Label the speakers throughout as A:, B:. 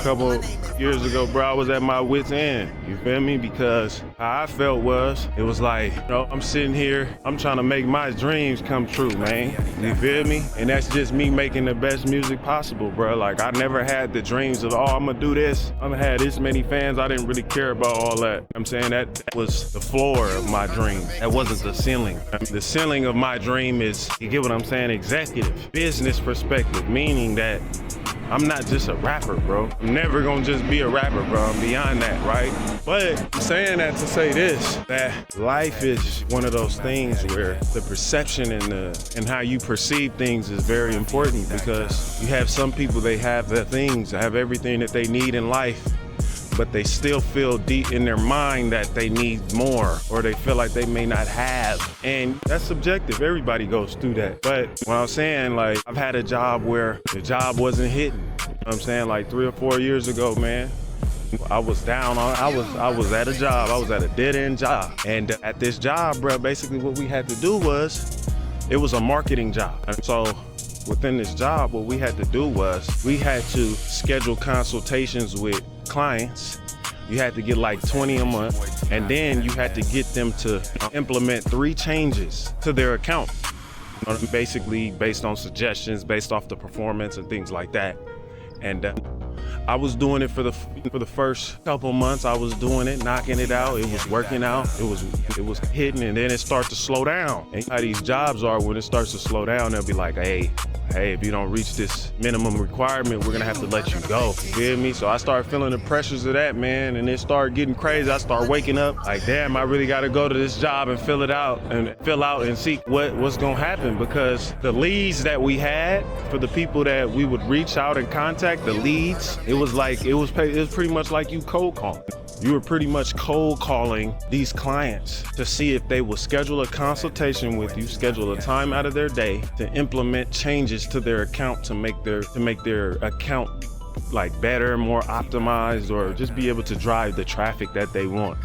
A: couple years ago, bro, I was at my wit's end, you feel me? Because how I felt was, it was like, you know, I'm sitting here, I'm trying to make my dreams come true, man. You feel me? And that's just me making the best music possible, bro. Like, I never had the dreams of, oh, I'm gonna do this. I'm gonna have this many fans. I didn't really care about all that. I'm saying that was the floor of my dream. That wasn't the ceiling. The ceiling of my dream is, you get what I'm saying, executive, business perspective, meaning that I'm not just a rapper, bro. I'm never gonna just be a rapper, bro. I'm beyond that, right? But I'm saying that to say this, that life is one of those things where the perception and how you perceive things is very important, because you have some people, they have the things, have everything that they need in life, but they still feel deep in their mind that they need more, or they feel like they may not have. And that's subjective, everybody goes through that. But what I'm saying, like, I've had a job where the job wasn't hitting. You know what I'm saying? Like 3 or 4 years ago, man, I was down on, I was at a job, I was at a dead end job. And at this job, bro, basically what we had to do was, it was a marketing job. And so within this job, what we had to do was, we had to schedule consultations with clients. You had to get like 20 a month, and then you had to get them to implement 3 changes to their account. Basically based on suggestions, based off the performance and things like that. And I was doing it for the first couple months. I was doing it, knocking it out. It was working out. It was hitting, and then it starts to slow down. And how these jobs are, when it starts to slow down, they'll be like, hey, if you don't reach this minimum requirement, we're gonna have to let you go. You feel me? So I started feeling the pressures of that, man, and it started getting crazy. I started waking up like, damn, I really gotta go to this job and fill out and see what's gonna happen, because the leads that we had for the people that we would reach out and contact, the leads, it was pretty much like you cold calling. You were pretty much cold calling these clients to see if they will schedule a consultation with you, schedule a time out of their day to implement changes to their account to make their account like better, more optimized, or just be able to drive the traffic that they want.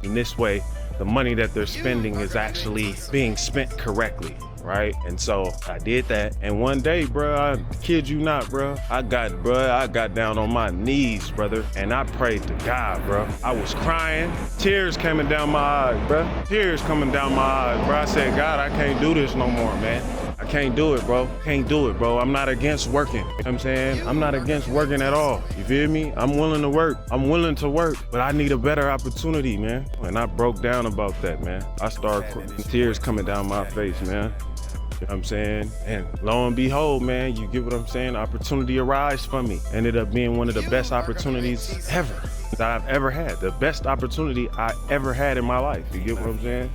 A: In this way, the money that they're spending is actually being spent correctly, right? And so I did that, and one day, bro, I kid you not, bro, I got down on my knees, brother, and I prayed to God, bro. I was crying, tears coming down my eyes, bro. Tears coming down my eyes, bro. I said, God, I can't do this no more, man. I can't do it, bro. Can't do it, bro. I'm not against working. You know what I'm saying? I'm not against working at all. You feel me? I'm willing to work. I'm willing to work, but I need a better opportunity, man. And I broke down about that, man. I started tears coming down my face, man. You know what I'm saying? And lo and behold, man, you get what I'm saying? Opportunity arose for me. Ended up being one of the best opportunities ever that I've ever had. The best opportunity I ever had in my life. You get what I'm saying?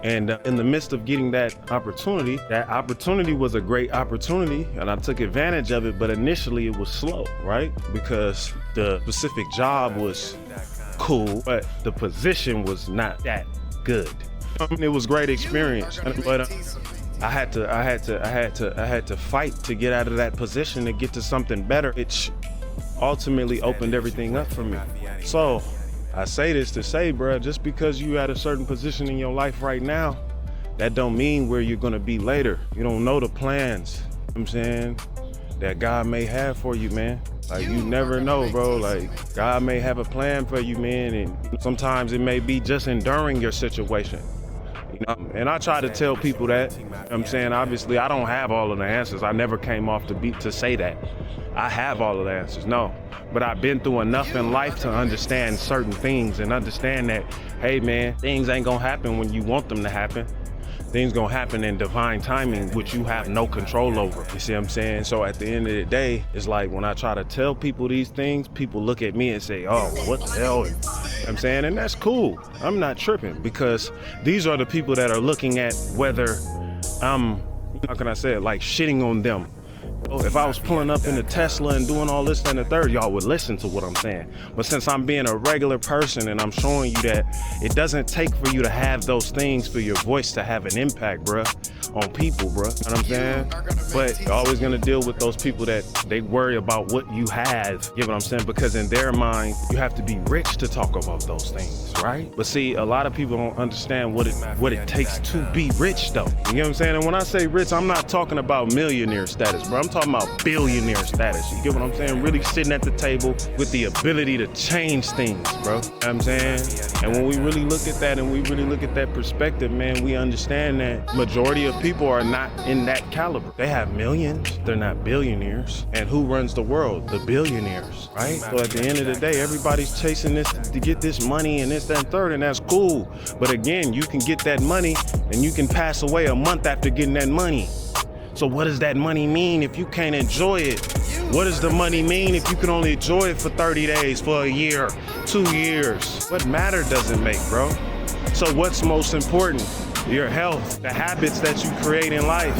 A: And in the midst of getting that opportunity was a great opportunity, and I took advantage of it, but initially it was slow, right? Because the specific job was cool, but the position was not that good. It was great experience, but I had to fight to get out of that position to get to something better, which ultimately opened everything up for me. So I say this to say, bro, just because you at a certain position in your life right now, that don't mean where you're gonna be later. You don't know the plans, you know what I'm saying, that God may have for you, man. Like, you never know, bro. Like, God may have a plan for you, man, and sometimes it may be just enduring your situation. You know? And I try to tell people that, you know what I'm saying, obviously I don't have all of the answers. I never came off the beat to say that I have all of the answers, no. But I've been through enough in life to understand certain things and understand that, hey man, things ain't gonna happen when you want them to happen. Things gonna happen in divine timing, which you have no control over. You see what I'm saying? So at the end of the day, it's like when I try to tell people these things, people look at me and say, oh, what the hell? You know what I'm saying? And that's cool. I'm not tripping, because these are the people that are looking at whether I'm, how can I say it, like shitting on them. If I was pulling up in a Tesla and doing all this and the third, y'all would listen to what I'm saying. But since I'm being a regular person and I'm showing you that it doesn't take for you to have those things for your voice to have an impact, bruh, on people, bruh. You know what I'm saying? But you're always gonna deal with those people that they worry about what you have, you know what I'm saying? Because in their mind, you have to be rich to talk about those things, right? But see, a lot of people don't understand what it takes to be rich, though. You know what I'm saying? And when I say rich, I'm not talking about millionaire status, bro. I'm talking about billionaire status. You get what I'm saying? Really sitting at the table with the ability to change things, bro. You know what I'm saying? And when we really look at that and we really look at that perspective, man, we understand that majority of people are not in that caliber. They have millions, they're not billionaires. And who runs the world? The billionaires, right? So at the end of the day, everybody's chasing this to get this money and this, that, and third, and that's cool. But again, you can get that money and you can pass away a month after getting that money. So what does that money mean if you can't enjoy it? What does the money mean if you can only enjoy it for 30 days, for a year, 2 years? What matter does it make, bro? So what's most important? Your health, the habits that you create in life.